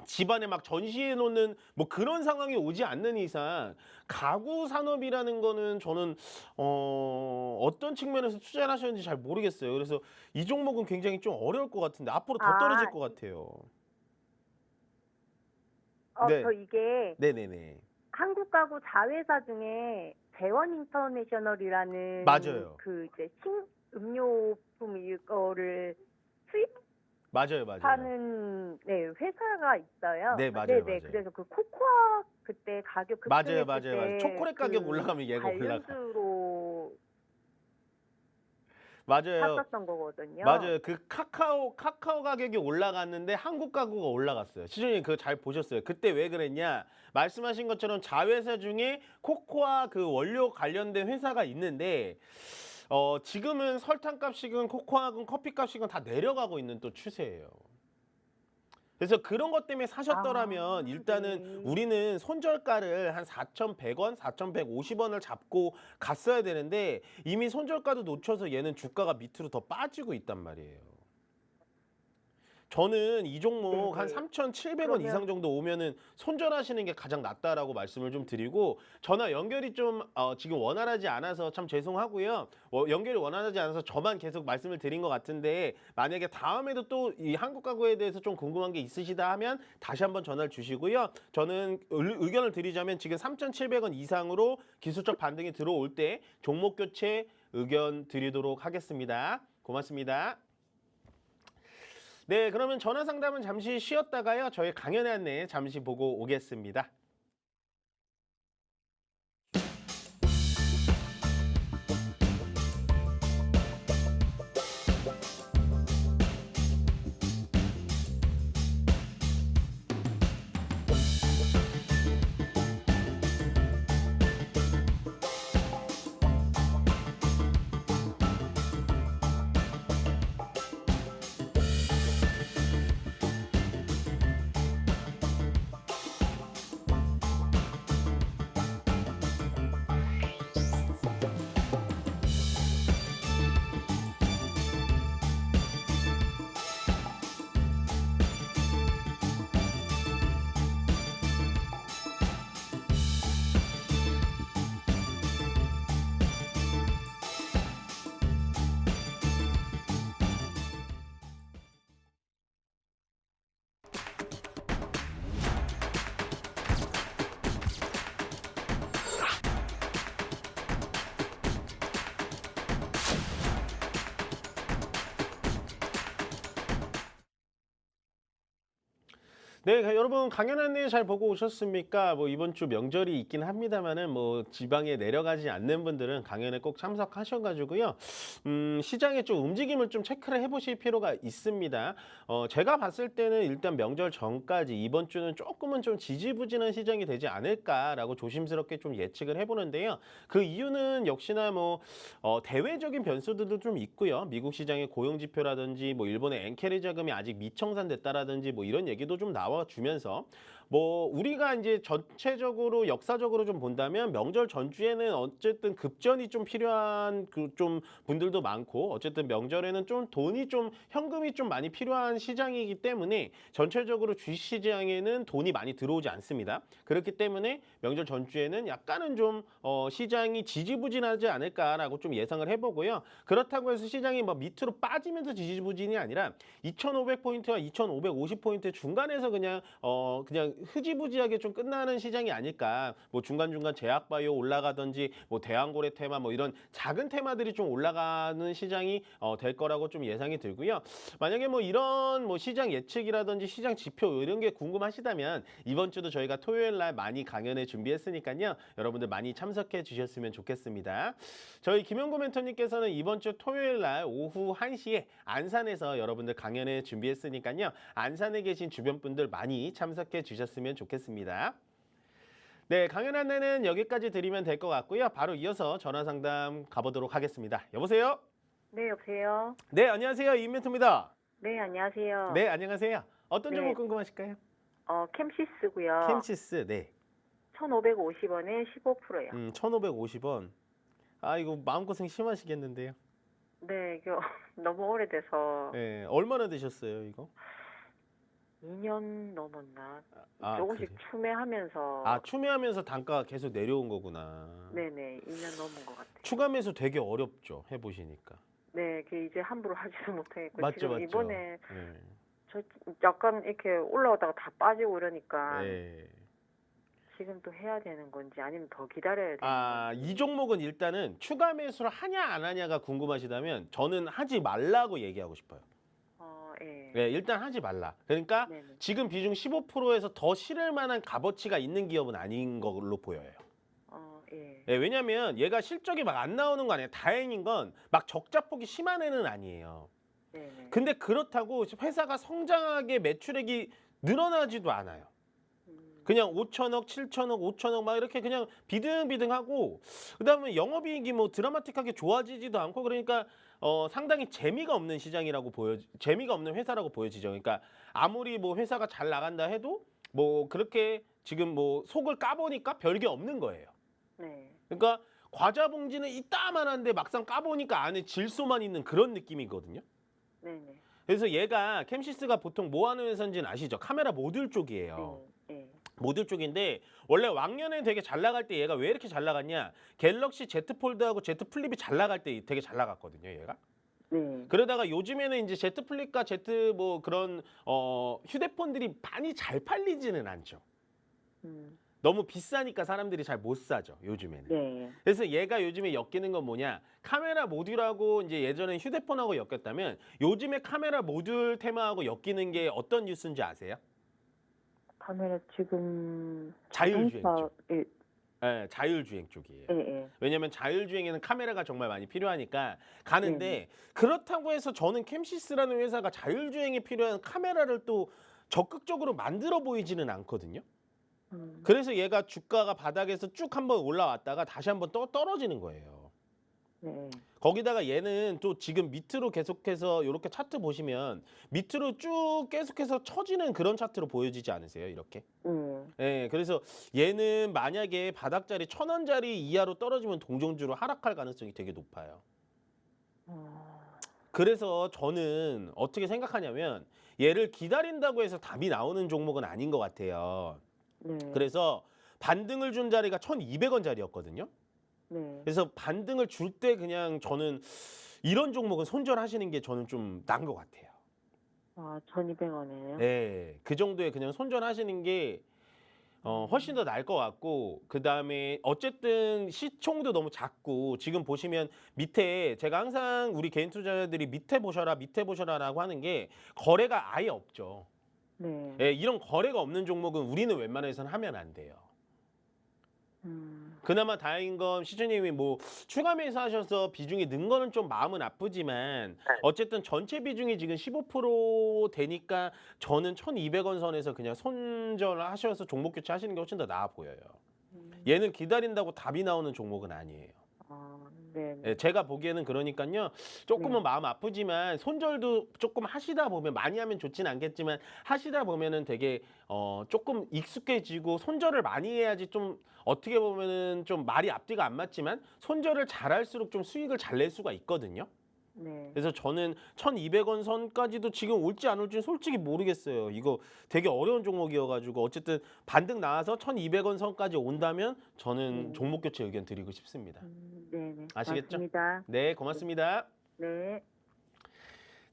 집안에 막 전시해 놓는 뭐 그런 상황이 오지 않는 이상 가구 산업이라는 거는 저는 어떤 측면에서 투자를 하셨는지 잘 모르겠어요. 그래서 이 종목은 굉장히 좀 어려울 것 같은데 앞으로 더 떨어질 것 같아요. 네. 저 이게 네네네. 한국 가구 자회사 중에 재원 인터내셔널이라는 맞아요. 그 이제 음료품 이거를 맞아요. 수입하는 네, 회사가 있어요. 네, 맞아요, 네네. 맞아요. 그래서 그 코코아 그때 가격 급등했을 맞아요. 때 초콜릿 가격 올라가면 얘가 올라가. 관련주로 맞아요. 샀었던 거거든요. 맞아요. 그 카카오 가격이 올라갔는데 한국 가구가 올라갔어요. 시장님 그거 잘 보셨어요. 그때 왜 그랬냐? 말씀하신 것처럼 자회사 중에 코코아 그 원료 관련된 회사가 있는데 지금은 설탕값이건 코코아건 커피값이건 다 내려가고 있는 또 추세예요. 그래서 그런 것 때문에 사셨더라면 일단은 네. 우리는 손절가를 한 4,100원, 4,150원을 잡고 갔어야 되는데 이미 손절가도 놓쳐서 얘는 주가가 밑으로 더 빠지고 있단 말이에요. 저는 이 종목 한 네네. 3,700원 이상 정도 오면은 손절하시는 게 가장 낫다라고 말씀을 좀 드리고 전화 연결이 좀 지금 원활하지 않아서 참 죄송하고요. 연결이 원활하지 않아서 저만 계속 말씀을 드린 것 같은데 만약에 다음에도 또 이 한국 가구에 대해서 좀 궁금한 게 있으시다 하면 다시 한번 전화를 주시고요. 저는 의견을 드리자면 지금 3,700원 이상으로 기술적 반등이 들어올 때 종목 교체 의견 드리도록 하겠습니다. 고맙습니다. 네, 그러면 전화 상담은 잠시 쉬었다가요. 저희 강연의 안내 잠시 보고 오겠습니다. 네, 여러분 강연 안내 잘 보고 오셨습니까? 뭐 이번 주 명절이 있긴 합니다만은 뭐 지방에 내려가지 않는 분들은 강연에 꼭 참석하셔가지고요. 시장의 좀 움직임을 좀 체크를 해보실 필요가 있습니다. 제가 봤을 때는 일단 명절 전까지 이번 주는 조금은 좀 지지부진한 시장이 되지 않을까라고 조심스럽게 좀 예측을 해보는데요. 그 이유는 역시나 뭐 대외적인 변수들도 좀 있고요. 미국 시장의 고용 지표라든지 뭐 일본의 엔캐리 자금이 아직 미청산됐다라든지 뭐 이런 얘기도 좀 나와주면서 뭐 우리가 이제 전체적으로 역사적으로 좀 본다면 명절 전주에는 어쨌든 급전이 좀 필요한 그 좀 분들도 많고 어쨌든 명절에는 좀 돈이 좀 현금이 좀 많이 필요한 시장이기 때문에 전체적으로 주식시장에는 돈이 많이 들어오지 않습니다. 그렇기 때문에 명절 전주에는 약간은 좀 시장이 지지부진하지 않을까라고 좀 예상을 해보고요. 그렇다고 해서 시장이 뭐 밑으로 빠지면서 지지부진이 아니라 2,500포인트와 2,550포인트 중간에서 그냥 흐지부지하게 좀 끝나는 시장이 아닐까. 뭐 중간중간 제약바이오 올라가든지 뭐 대왕고래 테마 뭐 이런 작은 테마들이 좀 올라가는 시장이 될 거라고 좀 예상이 들고요. 만약에 뭐 이런 뭐 시장 예측이라든지 시장 지표 이런 게 궁금하시다면 이번 주도 저희가 토요일 날 많이 강연을 준비했으니까요. 여러분들 많이 참석해 주셨으면 좋겠습니다. 저희 김영구 멘토님께서는 이번 주 토요일 날 오후 1시에 안산에서 여러분들 강연을 준비했으니까요. 안산에 계신 주변 분들 많이 참석해 주셨으면 좋겠습니다. 네, 강연 안내는 여기까지 드리면 될 것 같고요. 바로 이어서 전화 상담 가보도록 하겠습니다. 여보세요? 네, 여보세요. 네, 안녕하세요. 이멘토입니다. 네, 안녕하세요. 네, 안녕하세요. 어떤 네. 종목 궁금하실까요? 캠시스고요. 캠시스, 네. 1,550원에 15%요. 1,550원. 아, 이거 마음고생 심하시겠는데요. 네, 이거 너무 오래돼서 네, 얼마나 되셨어요, 이거? 2년 넘었나? 아, 조금씩 그래요? 추매하면서 아, 추매하면서 단가가 계속 내려온 거구나. 네네, 2년 넘은 것 같아요. 추가 매수 되게 어렵죠, 해보시니까. 네, 그 이제 함부로 하지도 못하겠고 맞죠, 지금 맞죠. 이번에 네. 저 약간 이렇게 올라오다가 다 빠지고 이러니까 네. 지금 또 해야 되는 건지 아니면 더 기다려야 되는 아, 건지. 이 종목은 일단은 추가 매수를 하냐 안 하냐가 궁금하시다면 저는 하지 말라고 얘기하고 싶어요. 예. 네, 일단 하지 말라. 그러니까 네네. 지금 비중 15%에서 더 실을 만한 값어치가 있는 기업은 아닌 걸로 보여요. 예. 네, 왜냐면 얘가 실적이 막 안 나오는 거 아니에요. 다행인 건 막 적자폭이 심한 애는 아니에요. 네네. 근데 그렇다고 회사가 성장하게 매출액이 늘어나지도 않아요. 그냥 5천억, 7천억, 5천억 막 이렇게 그냥 비등비등하고 그다음에 영업이익이 뭐 드라마틱하게 좋아지지도 않고 그러니까 상당히 재미가 없는 시장이라고 재미가 없는 회사라고 보여지죠. 그러니까 아무리 뭐 회사가 잘 나간다 해도 뭐 그렇게 지금 뭐 속을 까보니까 별게 없는 거예요. 네. 그러니까 과자 봉지는 이따만한데 막상 까보니까 안에 질소만 있는 그런 느낌이거든요. 네네. 그래서 얘가 캠시스가 보통 뭐 하는 회사인지는 아시죠? 카메라 모듈 쪽이에요. 네. 모듈 쪽인데 원래 왕년에 되게 잘 나갈 때 얘가 왜 이렇게 잘 나갔냐? 갤럭시 Z 폴드하고 Z 플립이 잘 나갈 때 되게 잘 나갔거든요, 얘가. 네. 그러다가 요즘에는 이제 Z 플립과 Z 뭐 그런 휴대폰들이 많이 잘 팔리지는 않죠. 너무 비싸니까 사람들이 잘 못 사죠, 요즘에는. 네. 그래서 얘가 요즘에 엮이는 건 뭐냐? 카메라 모듈하고 이제 예전엔 휴대폰하고 엮였다면 요즘에 카메라 모듈 테마하고 엮이는 게 어떤 뉴스인지 아세요? 카메라 지금 자율주행 자동차- 쪽. 예. 네, 자율주행 쪽이에요. 예. 왜냐면 자율주행에는 카메라가 정말 많이 필요하니까 가는데 네. 그렇다고 해서 저는 캠시스라는 회사가 자율주행에 필요한 카메라를 또 적극적으로 만들어 보이지는 않거든요. 그래서 얘가 주가가 바닥에서 쭉 한번 올라왔다가 다시 한번 떨어지는 거예요. 네. 거기다가 얘는 또 지금 밑으로 계속해서 이렇게 차트 보시면 밑으로 쭉 계속해서 처지는 그런 차트로 보여지지 않으세요? 이렇게. 예, 그래서 얘는 만약에 바닥자리 1,000원짜리 이하로 떨어지면 동종주로 하락할 가능성이 되게 높아요. 그래서 저는 어떻게 생각하냐면 얘를 기다린다고 해서 답이 나오는 종목은 아닌 것 같아요. 네. 그래서 반등을 준 자리가 1,200원짜리였거든요. 네. 그래서 반등을 줄 때 그냥 저는 이런 종목은 손절하시는 게 저는 좀 나은 것 같아요. 1,200원이에요? 네, 그 정도에 그냥 손절하시는 게 훨씬 더 나을 것 같고 그 다음에 어쨌든 시총도 너무 작고 지금 보시면 밑에 제가 항상 우리 개인 투자자들이 밑에 보셔라라고 하는 게 거래가 아예 없죠. 네. 예, 이런 거래가 없는 종목은 우리는 웬만해서는 하면 안 돼요. 그나마 다행인 건 시청님이 뭐 추가 매수하셔서 비중이 는 거는 좀 마음은 아프지만 어쨌든 전체 비중이 지금 15% 되니까 저는 1,200원 선에서 그냥 손절하셔서 종목 교체하시는 게 훨씬 더 나아 보여요. 얘는 기다린다고 답이 나오는 종목은 아니에요. 네. 예, 제가 보기에는 그러니까요. 조금은 마음 아프지만 손절도 조금 하시다 보면 많이 하면 좋진 않겠지만 하시다 보면은 되게 조금 익숙해지고 손절을 많이 해야지 좀 어떻게 보면은 좀 말이 앞뒤가 안 맞지만 손절을 잘할수록 좀 수익을 잘 낼 수가 있거든요. 네. 그래서 저는 1,200원 선까지도 지금 올지 안 올지는 솔직히 모르겠어요. 이거 되게 어려운 종목이어가지고 어쨌든 반등 나와서 1,200원 선까지 온다면 저는 종목 교체 의견 드리고 싶습니다. 네. 아시겠죠? 맞습니다. 네, 고맙습니다. 네.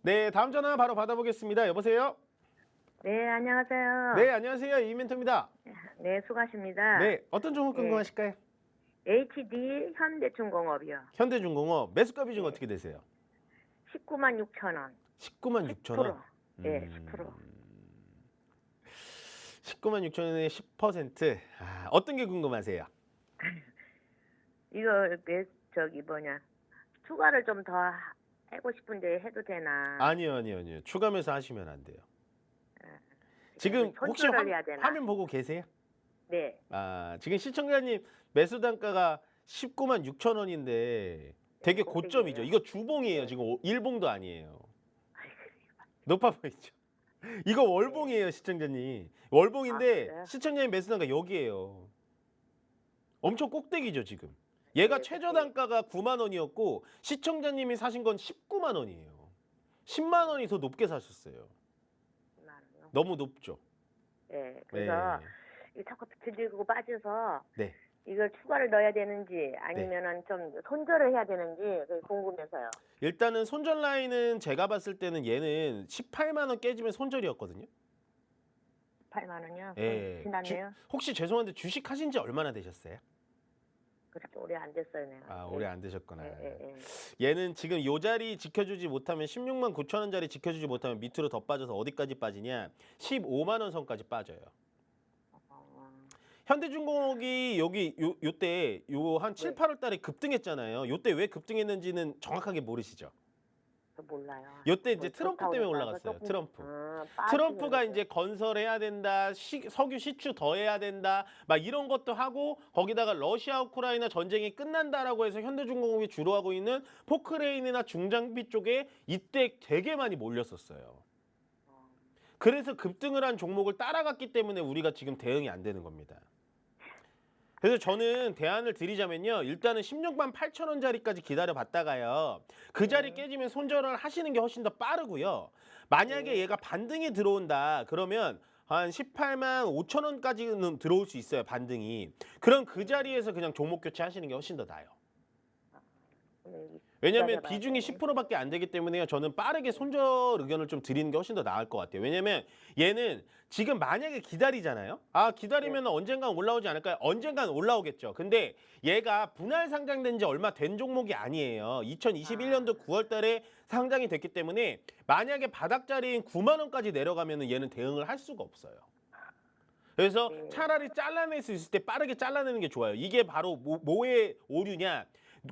네, 다음 전화 바로 받아보겠습니다. 여보세요? 네, 안녕하세요. 네, 안녕하세요. 이멘토입니다. 네, 수고하십니다. 네, 어떤 종목 네. 궁금하실까요? HD 현대중공업이요. 현대중공업 매수가 비중 네. 어떻게 되세요? 196,000원. 196,000원. 네, 10%. 196,000원에 10%. 어떤 게 궁금하세요? 이거 추가를 좀 더 하고 싶은데 해도 되나? 아니요. 추가 매수 하시면 안 돼요. 지금 혹시 손절을 해야 되나? 화면 보고 계세요? 네. 지금 시청자님 매수 단가가 196,000원인데 되게 고점이죠. 이거 주봉이에요. 지금 일봉도 아니에요. 높아 보이죠? 이거 월봉이에요, 시청자님. 월봉인데 그래요? 시청자님 매수 단가 여기에요. 엄청 꼭대기죠, 지금. 얘가 네, 최저 그치. 단가가 9만 원이었고 시청자님이 사신 건 19만 원이에요. 10만 원이 더 높게 사셨어요. 많아요. 너무 높죠. 예. 그래서 이 자꾸 들고 빠져서 네. 이걸 추가를 넣어야 되는지 아니면은 좀 손절을 해야 되는지 그게 궁금해서요. 일단은 손절 라인은 제가 봤을 때는 얘는 18만 원 깨지면 손절이었거든요. 8만 원이요? 예. 지났네요. 혹시 죄송한데 주식 하신 지 얼마나 되셨어요? 그렇게 오래 안 됐어요, 내가. 아, 오래 안 되셨구나. 예. 얘는 지금 요 자리 지켜주지 못하면 16만 9천 원짜리 지켜주지 못하면 밑으로 더 빠져서 어디까지 빠지냐? 15만 원 선까지 빠져요. 현대중공업이 여기 요때 요 한 7, 네. 8월 달에 급등했잖아요. 요때 왜 급등했는지는 정확하게 모르시죠? 저 몰라요. 요때 이제 뭐 트럼프 좋다고 때문에 그랬다가 올라갔어요. 조금, 트럼프. 빠지는 트럼프가 거죠. 이제 건설해야 된다, 석유 시추 더 해야 된다, 막 이런 것도 하고 거기다가 러시아 우크라이나 전쟁이 끝난다라고 해서 현대중공업이 주로 하고 있는 포크레인이나 중장비 쪽에 이때 되게 많이 몰렸었어요. 그래서 급등을 한 종목을 따라갔기 때문에 우리가 지금 대응이 안 되는 겁니다. 그래서 저는 대안을 드리자면요. 일단은 16만 8천 원짜리까지 기다려봤다가요. 그 자리 깨지면 손절을 하시는 게 훨씬 더 빠르고요. 만약에 얘가 반등이 들어온다. 그러면 한 18만 5천 원까지는 들어올 수 있어요. 반등이. 그럼 그 자리에서 그냥 종목 교체하시는 게 훨씬 더 나아요. 왜냐하면 기다려봐야 비중이 돼. 10%밖에 안 되기 때문에요. 저는 빠르게 손절 의견을 좀 드리는 게 훨씬 더 나을 것 같아요. 왜냐면 얘는 지금 만약에 기다리잖아요. 아, 기다리면 언젠간 올라오지 않을까요? 언젠간 올라오겠죠. 근데 얘가 분할 상장된 지 얼마 된 종목이 아니에요. 2021년도 9월 달에 상장이 됐기 때문에 만약에 바닥 자리인 9만 원까지 내려가면 얘는 대응을 할 수가 없어요. 그래서 차라리 잘라낼 수 있을 때 빠르게 잘라내는 게 좋아요. 이게 바로 뭐의 오류냐?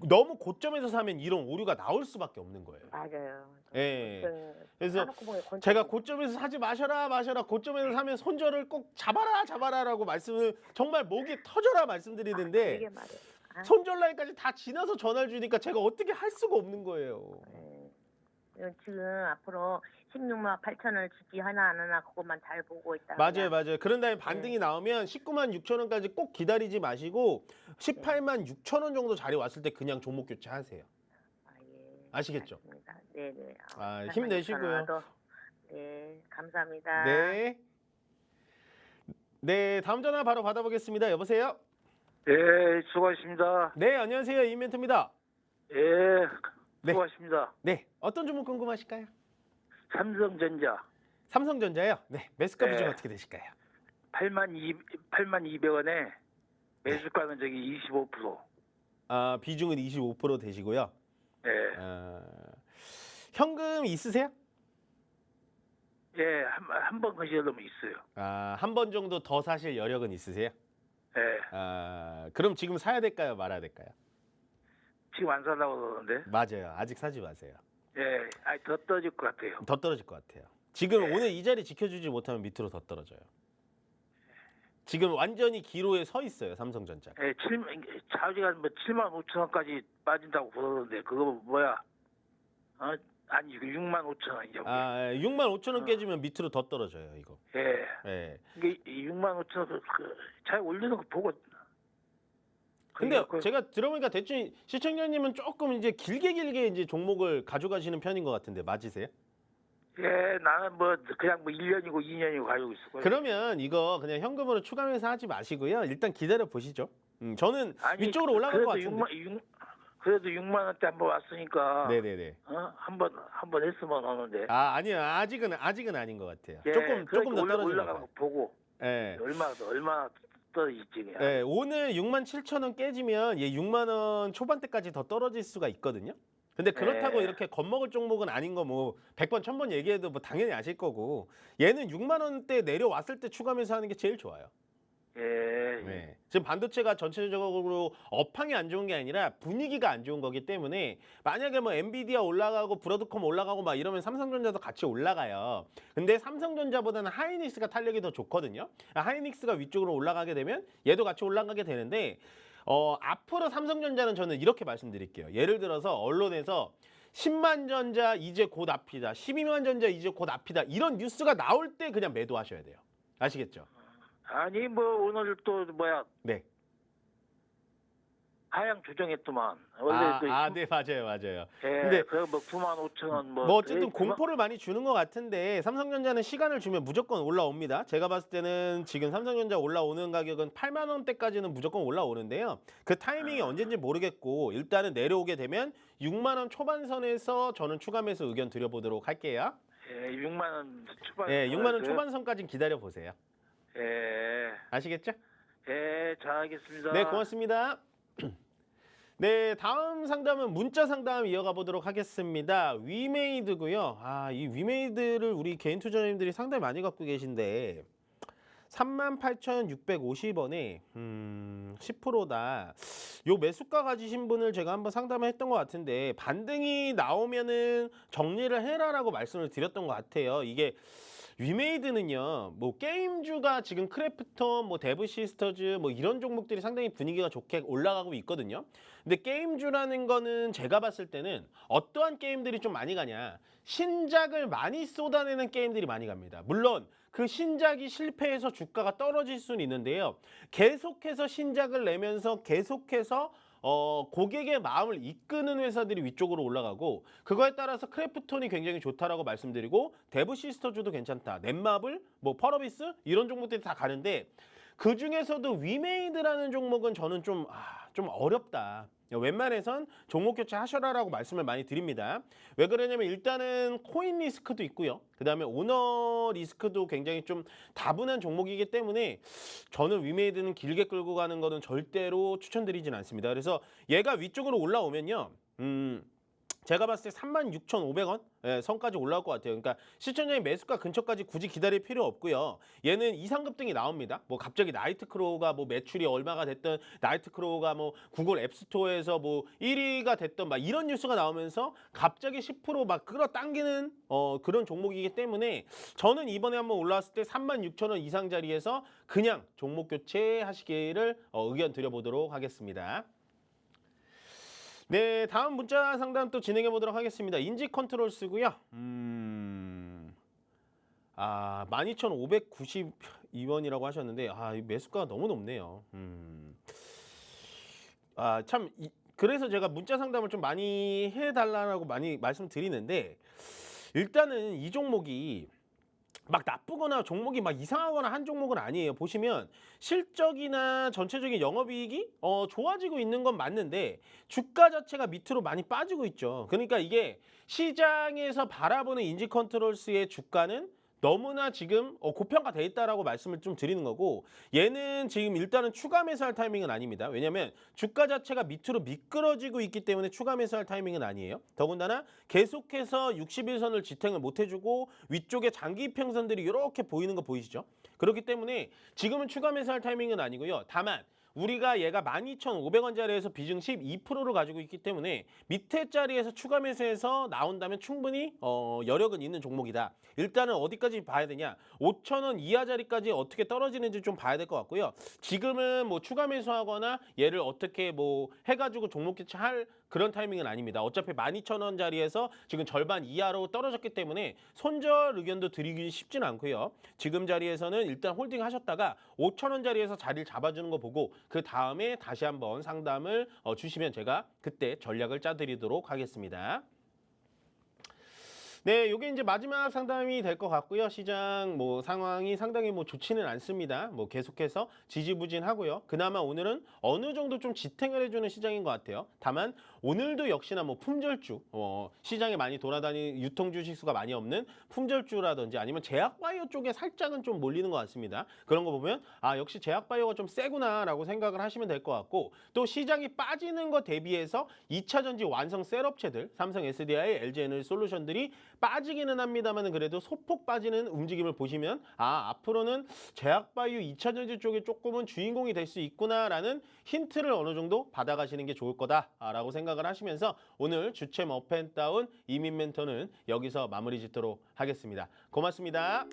너무 고점에서 사면 이런 오류가 나올 수밖에 없는 거예요. 맞아요. 예. 좀 그래서 사놓고 보니 건축- 제가 고점에서 사지 마셔라 고점에서 사면 손절을 꼭 잡아라라고 말씀을 정말 목이 터져라 말씀드리는데 이게 말이에요. 손절 라인까지 다 지나서 전화를 주니까 제가 어떻게 할 수가 없는 거예요. 지금 앞으로 16만 8천을 짓기 하나 안 하나 그것만 잘 보고 있다. 맞아요. 그런 다음에 반등이 나오면 19만 6천 원까지 꼭 기다리지 마시고 18만 6천 원 정도 자리 왔을 때 그냥 종목 교체하세요. 아시겠죠? 맞습니다. 네네. 아, 힘내시고요. 네, 감사합니다. 네. 네, 다음 전화 바로 받아보겠습니다. 여보세요? 예, 수고하십니다. 네, 안녕하세요. 이멘트입니다. 예, 네. 수고하십니다. 네, 어떤 종목 궁금하실까요? 삼성전자 삼성전자요? 네, 매수가 네. 비중 어떻게 되실까요? 8200원에 매수가는 저기 25%. 아, 비중은 25% 되시고요. 예, 현금 있으세요? 예, 한 번 거시려면 있어요. 아, 한 번 정도 더 사실 여력은 있으세요? 예, 아, 그럼 지금 사야 될까요? 말아야 될까요? 지금 안 살라고 그러는데. 맞아요. 아직 사지 마세요. 예, 더 떨어질 것 같아요. 더 떨어질 것 같아요. 지금 오늘 이 자리 지켜주지 못하면 밑으로 더 떨어져요. 지금 완전히 기로에 서 있어요. 삼성전자. 예, 자주가 뭐 7만 5천 원까지 빠진다고 그러는데 그거 뭐야? 아니 6만 5천 원이죠. 아, 6만 5천 원 깨지면 밑으로 더 떨어져요. 이거. 예, 예. 이게 6만 5천 원 잘 올리는 거 보고. 근데 그- 제가 들어보니까 대충 시청자님은 조금 이제 길게 이제 종목을 가져가시는 편인 것 같은데 맞으세요? 예, 나는 뭐 그냥 뭐 1년이고 2년이고 가지고 있을 거예요. 그러면 이거 그냥 현금으로 추가해서 하지 마시고요. 일단 기다려 보시죠. 저는 위쪽으로 올라갈 것 같은데. 그래도 6만 원대 한번 왔으니까. 네네네. 한번 했으면 하는데. 아, 아니요. 아직은 아닌 것 같아요. 예, 조금 더 떨어지는 올라가는 거. 거 보고 예. 얼마 떨어질지 그냥. 예, 오늘 6만 7천 원 깨지면 얘 6만 원 초반대까지 더 떨어질 수가 있거든요. 근데 그렇다고 네. 이렇게 겁먹을 종목은 아닌 거 뭐 100번 1000번 얘기해도 뭐 당연히 아실 거고 얘는 6만 원대 내려왔을 때 추가하면서 하는 게 제일 좋아요. 예. 네. 지금 반도체가 전체적으로 업황이 안 좋은 게 아니라 분위기가 안 좋은 거기 때문에 만약에 뭐 엔비디아 올라가고 브로드컴 올라가고 막 이러면 삼성전자도 같이 올라가요. 근데 삼성전자보다는 하이닉스가 탄력이 더 좋거든요. 하이닉스가 위쪽으로 올라가게 되면 얘도 같이 올라가게 되는데 앞으로 삼성전자는 저는 이렇게 말씀드릴게요. 예를 들어서 언론에서 10만 전자 이제 곧 앞이다. 12만 전자 이제 곧 앞이다. 이런 뉴스가 나올 때 그냥 매도하셔야 돼요. 아시겠죠? 아니 뭐 오늘 또 뭐야 네. 하향 조정했더만. 원래 네, 맞아요, 맞아요. 예, 근데 그뭐 95,000원 뭐 어쨌든 공포를 많이 주는 것 같은데 삼성전자는 시간을 주면 무조건 올라옵니다. 제가 봤을 때는 지금 삼성전자 올라오는 가격은 8만 원대까지는 무조건 올라오는데요. 그 타이밍이 언제인지 모르겠고 일단은 내려오게 되면 6만 원 초반선에서 저는 추가 매수 의견 드려보도록 할게요. 예, 6만 원 초반. 예, 6만 원 초반선까지는 기다려 보세요. 예, 아시겠죠? 예, 잘 알겠습니다. 네, 고맙습니다. 네, 다음 상담은 문자 상담 이어가 보도록 하겠습니다. 위메이드고요. 이 위메이드를 우리 개인 투자자님들이 상당히 많이 갖고 계신데 38,650원에 10%다. 요 매수가 가지신 분을 제가 한번 상담을 했던 것 같은데 반등이 나오면은 정리를 해라라고 말씀을 드렸던 것 같아요. 이게 위메이드는요, 뭐 게임주가 지금 크래프톤, 뭐 데브 시스터즈, 뭐 이런 종목들이 상당히 분위기가 좋게 올라가고 있거든요. 근데 게임주라는 거는 제가 봤을 때는 어떠한 게임들이 좀 많이 가냐, 신작을 많이 쏟아내는 게임들이 많이 갑니다. 물론 그 신작이 실패해서 주가가 떨어질 수는 있는데요. 계속해서 신작을 내면서 계속해서 고객의 마음을 이끄는 회사들이 위쪽으로 올라가고 그거에 따라서 크래프톤이 굉장히 좋다라고 말씀드리고 데브 시스터즈도 괜찮다. 넷마블, 뭐 펄어비스 이런 종목들이 다 가는데 그 중에서도 위메이드라는 종목은 저는 좀 어렵다. 웬만해선 종목 교체하셔라라고 말씀을 많이 드립니다. 왜 그러냐면 일단은 코인 리스크도 있고요. 그다음에 오너 리스크도 굉장히 좀 다분한 종목이기 때문에 저는 위메이드는 길게 끌고 가는 거는 절대로 추천드리진 않습니다. 그래서 얘가 위쪽으로 올라오면요. 제가 봤을 때 36,500원 선까지 올라올 것 같아요. 그러니까 시청자의 매수가 근처까지 굳이 기다릴 필요 없고요. 얘는 이상급등이 나옵니다. 뭐 갑자기 나이트크로우가 뭐 매출이 얼마가 됐든 나이트크로우가 뭐 구글 앱스토어에서 뭐 1위가 됐던 막 이런 뉴스가 나오면서 갑자기 10%막 끌어당기는 그런 종목이기 때문에 저는 이번에 한번 올라왔을 때 36,000원 이상 자리에서 그냥 종목 교체하시기를 의견 드려보도록 하겠습니다. 네, 다음 문자 상담 또 진행해 보도록 하겠습니다. 인지 컨트롤 쓰고요. 12,592원이라고 하셨는데 이 매수가가 너무 높네요. 그래서 제가 문자 상담을 좀 많이 해달라고 많이 말씀드리는데 일단은 이 종목이 막 나쁘거나 종목이 막 이상하거나 한 종목은 아니에요. 보시면 실적이나 전체적인 영업이익이 좋아지고 있는 건 맞는데 주가 자체가 밑으로 많이 빠지고 있죠. 그러니까 이게 시장에서 바라보는 인지컨트롤스의 주가는 너무나 지금 고평가돼 있다라고 말씀을 좀 드리는 거고 얘는 지금 일단은 추가 매수할 타이밍은 아닙니다. 왜냐하면 주가 자체가 밑으로 미끄러지고 있기 때문에 추가 매수할 타이밍은 아니에요. 더군다나 계속해서 60일선을 지탱을 못 해주고 위쪽에 장기 이평선들이 이렇게 보이는 거 보이시죠? 그렇기 때문에 지금은 추가 매수할 타이밍은 아니고요. 다만 우리가 얘가 12,500원짜리에서 비중 12%를 가지고 있기 때문에 밑에 자리에서 추가 매수해서 나온다면 충분히 여력은 있는 종목이다. 일단은 어디까지 봐야 되냐? 5,000원 이하 자리까지 어떻게 떨어지는지 좀 봐야 될 것 같고요. 지금은 뭐 추가 매수하거나 얘를 어떻게 뭐 해가지고 종목 교체할 그런 타이밍은 아닙니다. 어차피 12,000원 자리에서 지금 절반 이하로 떨어졌기 때문에 손절 의견도 드리기 쉽진 않고요. 지금 자리에서는 일단 홀딩 하셨다가 5,000원 자리에서 자리를 잡아주는 거 보고 그 다음에 다시 한번 상담을 주시면 제가 그때 전략을 짜드리도록 하겠습니다. 네, 요게 이제 마지막 상담이 될 것 같고요. 시장 뭐 상황이 상당히 뭐 좋지는 않습니다. 뭐 계속해서 지지부진하고요. 그나마 오늘은 어느 정도 좀 지탱을 해주는 시장인 것 같아요. 다만 오늘도 역시나 뭐 품절주, 시장에 많이 돌아다니는 유통 주식수가 많이 없는 품절주라든지 아니면 제약바이오 쪽에 살짝은 좀 몰리는 것 같습니다. 그런 거 보면 역시 제약바이오가 좀 세구나라고 생각을 하시면 될 것 같고 또 시장이 빠지는 거 대비해서 2차 전지 완성 셀업체들 삼성 SDI, LG 에너지 솔루션들이 빠지기는 합니다만 그래도 소폭 빠지는 움직임을 보시면 앞으로는 제약바이오 2차 전지 쪽에 조금은 주인공이 될 수 있구나라는 힌트를 어느 정도 받아가시는 게 좋을 거다라고 생각을 하시면서 오늘 주챔 업앤다운 이민 멘토는 여기서 마무리 짓도록 하겠습니다. 고맙습니다.